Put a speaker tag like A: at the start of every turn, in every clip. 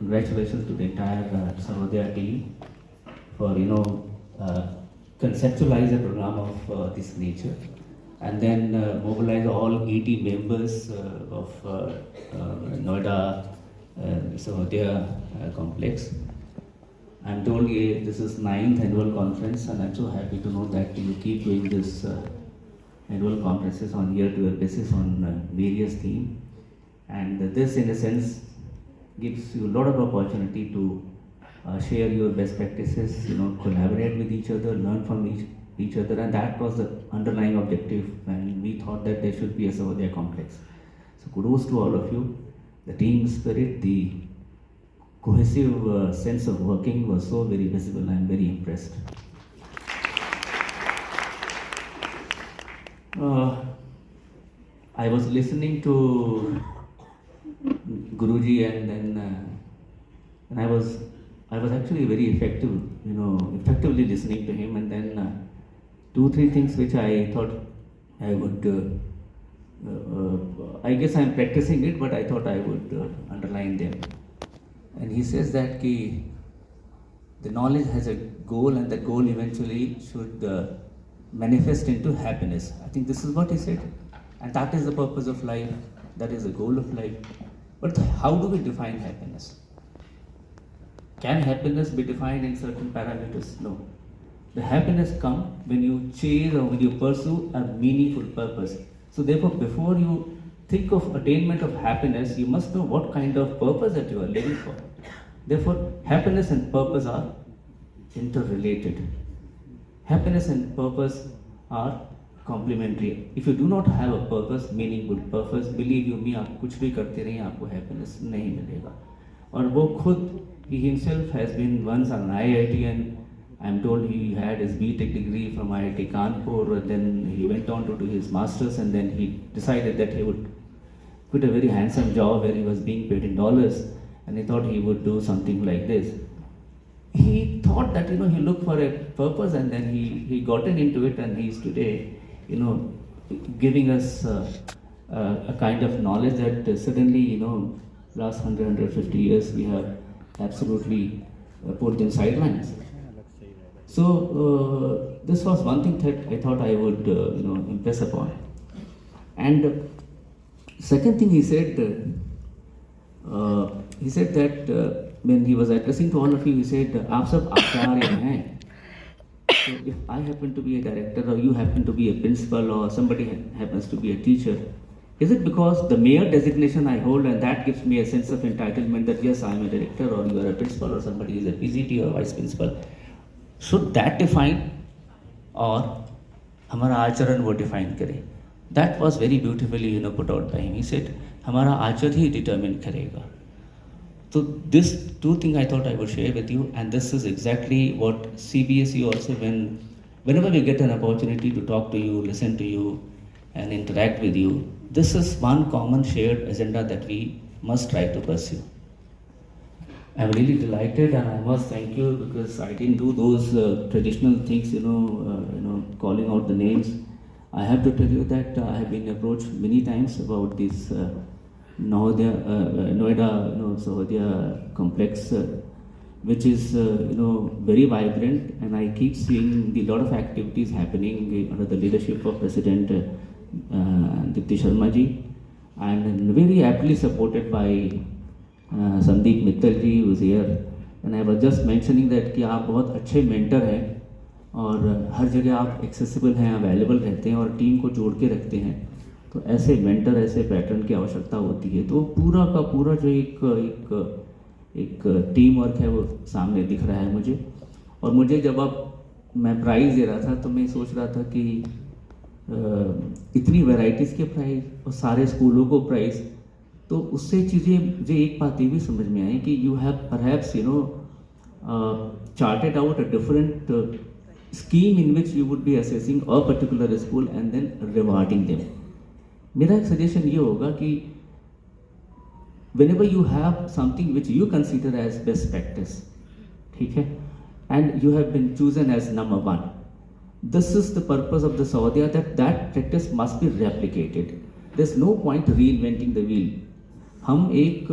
A: congratulations to the entire Sahodaya team for conceptualize a program of this nature, and then mobilize all 80 members of Noida Sahodaya complex. I'm told this is 9th annual conference, and I'm so happy to know that you keep doing this annual conferences on year-to-year basis on various themes. And this, in a sense, gives you a lot of opportunity to share your best practices, collaborate with each other, learn from each other, and that was the underlying objective when we thought that there should be a Sahodaya complex. So kudos to all of you. The team spirit, the cohesive sense of working was so very visible. I'm very impressed. I was listening to Guruji, and then I was actually very effectively listening to him, and then 2-3 things which I thought I would. I guess I'm practicing it, but I thought I would underline them. And he says that the knowledge has a goal, and that goal eventually should manifest into happiness. I think this is what he said, and that is the purpose of life. That is the goal of life. But how do we define happiness? Can happiness be defined in certain parameters? No. The happiness comes when you chase or when you pursue a meaningful purpose. So therefore, before you think of attainment of happiness, you must know what kind of purpose that you are living for. Therefore, happiness and purpose are interrelated. Happiness and purpose are complementary. If you do not have a purpose, meaningful purpose, believe you me, आप कुछ भी करते रहिए, आपको happiness नहीं मिलेगा. और वो खुद, he himself has been once an IIT, I'm told he had his BTech degree from IIT Kanpur, then he went on to do his masters, and then he decided that he would quit a very handsome job where he was being paid in dollars, and he thought he would do something like this. He thought that he looked for a purpose, and then he gotten into it, and he's today giving us a kind of knowledge that suddenly last 100-150 years we have absolutely put in sidelines. So this was one thing that I thought I would impress upon. And second thing he said that when he was addressing to all of you, he said, "Aap sab acharya hain." So if I happen to be a director, or you happen to be a principal, or somebody happens to be a teacher, is it because the mere designation I hold and that gives me a sense of entitlement that yes, I am a director, or you are a principal, or somebody is a PGT or vice principal? Should that define, or हमारा आचरण वो define करे? That was very beautifully put out by him. He said, हमारा आचरण ही determine करेगा. So this 2 things I thought I would share with you, and this is exactly what CBSE also, whenever we get an opportunity to talk to you, listen to you, and interact with you, this is one common shared agenda that we must try to pursue. I'm really delighted, and I must thank you, because I didn't do those traditional things, calling out the names. I have to tell you that I have been approached many times about this Noida Sahodaya complex, which is very vibrant, and I keep seeing a lot of activities happening under the leadership of President Dipti Sharma ji, and very aptly supported by Sandeep Mittal ji, who is here. And I was just mentioning that कि आप बहुत अच्छे mentor हैं, और हर जगह आप accessible हैं, available रहते हैं, और टीम को जोड़ के रखते हैं. तो ऐसे मेंटर, ऐसे पैटर्न की आवश्यकता होती है. तो पूरा का पूरा जो एक टीम वर्क है वो सामने दिख रहा है मुझे. और मुझे जब मैं प्राइज़ दे रहा था, तो मैं सोच रहा था कि इतनी वैरायटीज़ के प्राइज़ और सारे स्कूलों को प्राइज़, तो उससे चीज़ें मुझे एक बात ये भी समझ में आई कि you have perhaps chartered out a different scheme in which you would be assessing a particular school and then rewarding them. मेरा एक सजेशन ये होगा कि whenever you have something which you consider as best practice, ठीक है, and you have been chosen as number 1, this is the purpose of the Sahodaya, that practice must be replicated. There's no point reinventing the wheel. हम एक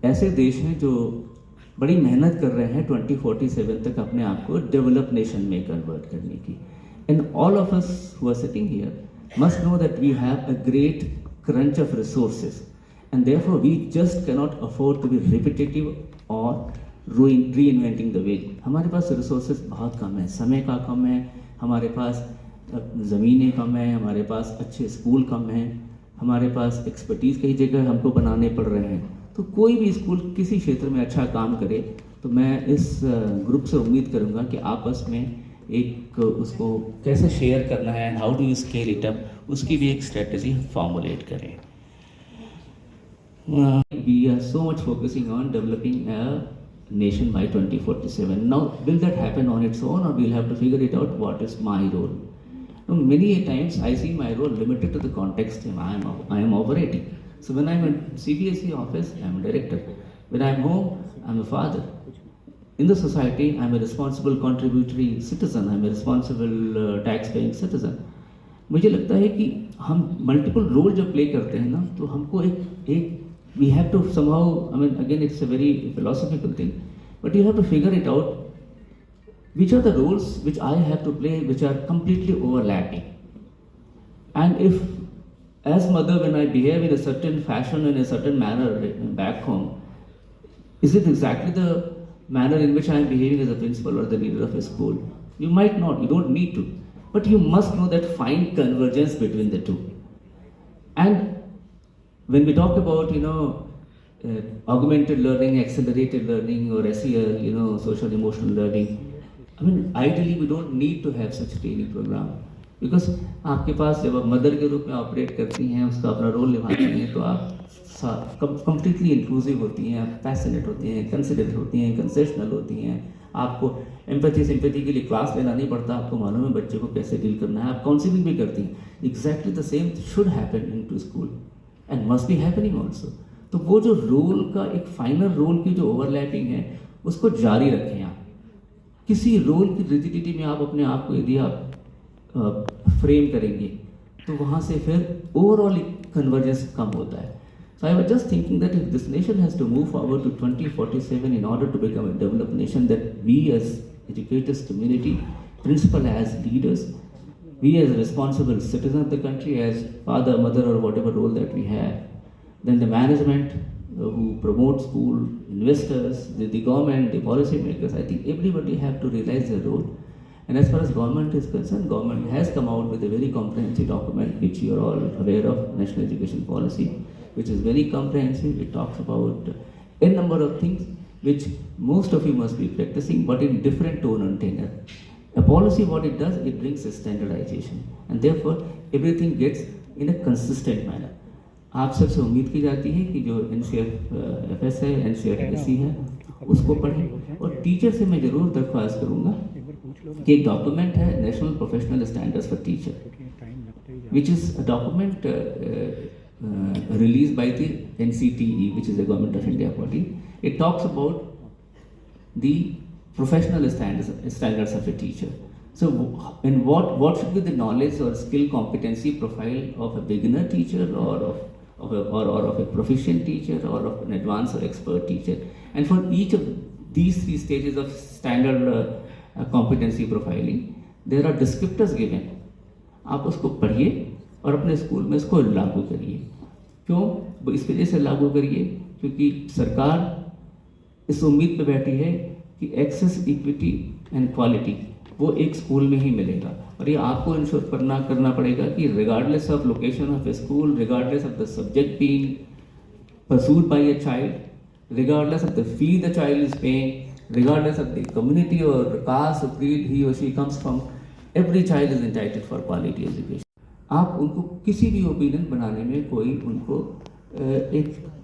A: ऐसे देश हैं जो बड़ी मेहनत कर रहे हैं 2047 तक अपने आप को डेवलप नेशन में कन्वर्ट करने की. And all of us who are sitting here must know that we have a great crunch of resources, and therefore we just cannot afford to be repetitive or reinventing the wheel. हमारे पास resources बहुत कम है, समय का कम है, हमारे पास ज़मीनें कम है, हमारे पास अच्छे स्कूल कम हैं, हमारे पास एक्सपर्टीज़ कई जगह हमको बनाने पड़ रहे हैं. तो कोई भी स्कूल किसी क्षेत्र में अच्छा काम करे तो मैं इस ग्रुप से उम्मीद करूँगा कि आपस में एक उसको कैसे शेयर करना है, how do you scale it up, उसकी भी एक स्ट्रेटजी फॉर्मुलेट करें. We are so much focusing on developing a nation by 2047. Now, will that happen on its own, or we'll have to figure it out? What is my role? Now, many times I see my role limited to the context I am operating. So when I'm in CBSE office, I'm a director. When I'm home, I'm a father. In the society, I'm a responsible contributory citizen. I'm a responsible tax-paying citizen. मुझे लगता है कि हम multiple role जब play करते हैं ना, तो हमको एक we have to somehow, I mean, again, it's a very philosophical thing, but you have to figure it out. Which are the roles which I have to play, which are completely overlapping? And if, as mother, when I behave in a certain fashion, in a certain manner back home, is it exactly the manner in which I am behaving as a principal or the leader of a school? You might not, you don't need to, but you must know that find convergence between the two. And when we talk about, augmented learning, accelerated learning, or SEL, social emotional learning, I mean, ideally we don't need to have such training program, because आपके पास जब आप mother के रूप में operate करती हैं, उसका अपना रोल निभाती हैं, तो आप कम्प्लीटली इंक्लूसिव होती हैं, आप पैशनेट होती हैं, कंसिडरेट होती हैं, कंसेशनल होती हैं. आपको एम्पैथी सिंपैथी के लिए क्लास लेना नहीं पड़ता, आपको मालूम है बच्चे को कैसे डील करना है, आप काउंसलिंग भी करती हैं. Exactly the same should happen in to school and must be happening also. तो वो जो रोल का एक फाइनल रोल की जो ओवरलैपिंग है, उसको जारी रखें. आप किसी रोल की रिजिडिटी में आप अपने आप को यदि आप फ्रेम करेंगे, तो वहाँ से फिर ओवरऑल कन्वर्जेंस कम होता है. So I was just thinking that if this nation has to move forward to 2047 in order to become a developed nation, that we as educators community, principal as leaders, we as responsible citizens of the country, as father, mother, or whatever role that we have, then the management who promote school, investors, the government, the policy makers, I think everybody have to realize their role. And as far as government is concerned, government has come out with a very comprehensive document, which you are all aware of, National Education Policy, which is very comprehensive. It talks about a number of things which most of you must be practicing, but in different tone and tenor. A policy, what it does, it brings a standardization, and therefore everything gets in a consistent manner. आप सबसे उम्मीद की जाती है कि जो NCR है, NCR है, उसको पढ़ें. और टीचर से मैं ज़रूर दरख्वास्त करूँगा कि एक डॉक्यूमेंट है, national professional standards for teacher, which is a document released by the NCTE, which is the Government of India body. It talks about the professional standards of a teacher. So, and what should be the knowledge or skill competency profile of a beginner teacher, or of a proficient teacher, or of an advanced or expert teacher? And for each of these three stages of standard competency profiling, there are descriptors given. आप उसको पढ़िए और अपने school में इसको लागू करिए. क्यों इस वजह से लागू करिए? क्योंकि सरकार इस उम्मीद पे बैठी है कि एक्सेस, इक्विटी एंड क्वालिटी वो एक स्कूल में ही मिलेगा. और ये आपको इंश्योर करना पड़ेगा कि regardless of location of a school, regardless of the subject being pursued by a child, regardless of the fee the child is paying, regardless of the community or caste or creed he or she comes from, every child is entitled for quality education. आप उनको किसी भी opinion बनाने में कोई उनको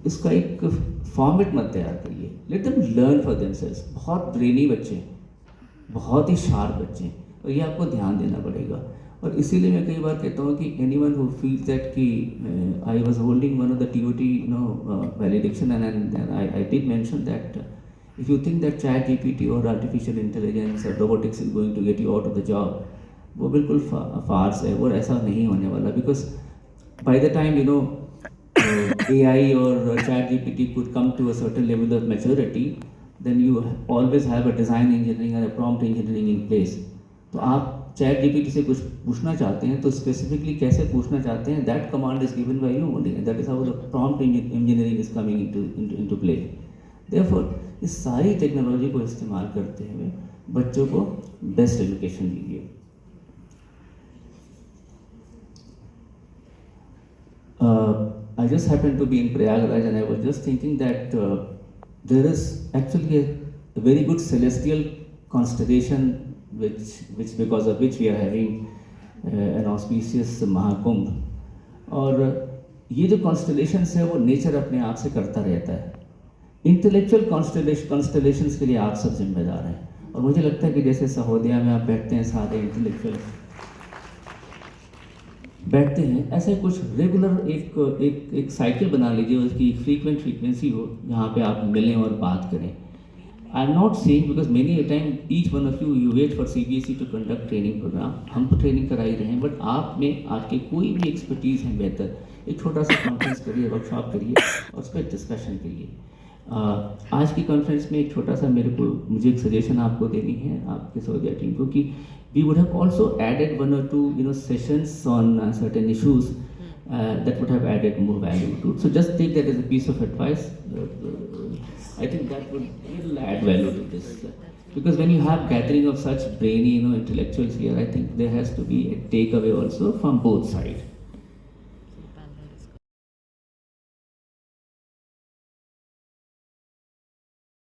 A: इसका एक फॉर्मेट मत तैयार करिए. Let them learn for themselves. बहुत ब्रेनी बच्चे हैं, बहुत ही शार्प बच्चे हैं, और ये आपको ध्यान देना पड़ेगा. और इसीलिए मैं कई बार कहता हूँ कि एनीवन हु फील्स दैट कि I was holding one of the TOT validation, and I did mention that if you think that chat GPT और आर्टिफिशियल इंटेलिजेंस और robotics is going to get you out of the job, वो बिल्कुल farce है. वो ऐसा नहीं होने वाला, because by the time AI or ChatGPT could come to a certain level of maturity, then you always have a design engineering and a prompt engineering in place. तो आप चैट जीपीटी से कुछ पूछना चाहते हैं तो स्पेसिफिकली कैसे पूछना चाहते हैं, that command is given by you only, that is how the prompt engineering is coming into play. Therefore इस सारी टेक्नोलॉजी को इस्तेमाल करते हुए बच्चों को बेस्ट एजुकेशन दीजिए। I just happened to be in Prayagraj and I was just thinking that there is actually a very good celestial constellation which because of which we are having an auspicious Mahakumbh। और ये जो constellations है वो nature अपने आप से करता रहता है। Intellectual constellations के लिए आप सब जिम्मेदार हैं। और मुझे लगता है कि जैसे सहोदया में आप बैठते हैं सारे इंटेलेक्चुअल बैठते हैं, ऐसे कुछ रेगुलर एक साइकिल बना लीजिए, उसकी फ्रीक्वेंसी हो जहाँ पे आप मिलें और बात करें। I am not saying because many a time each one of you wait for CBSE to conduct training programme, हम तो ट्रेनिंग करा ही रहे हैं, बट आप में आपके कोई भी एक्सपर्टीज़ है बेहतर, एक छोटा सा कॉन्फ्रेंस करिए, वर्कशॉप करिए और उस पर डिस्कशन करिए। आज की कॉन्फ्रेंस में एक छोटा सा मुझे एक सजेशन आपको देनी है आपके सहोदया टीम को कि we would have also added 1 or 2 sessions on certain issues that would have added more value to it. So just take that as a piece of advice. I think that will add value to this, because when you have gathering of such brainy intellectuals here, I think there has to be a takeaway also from both sides.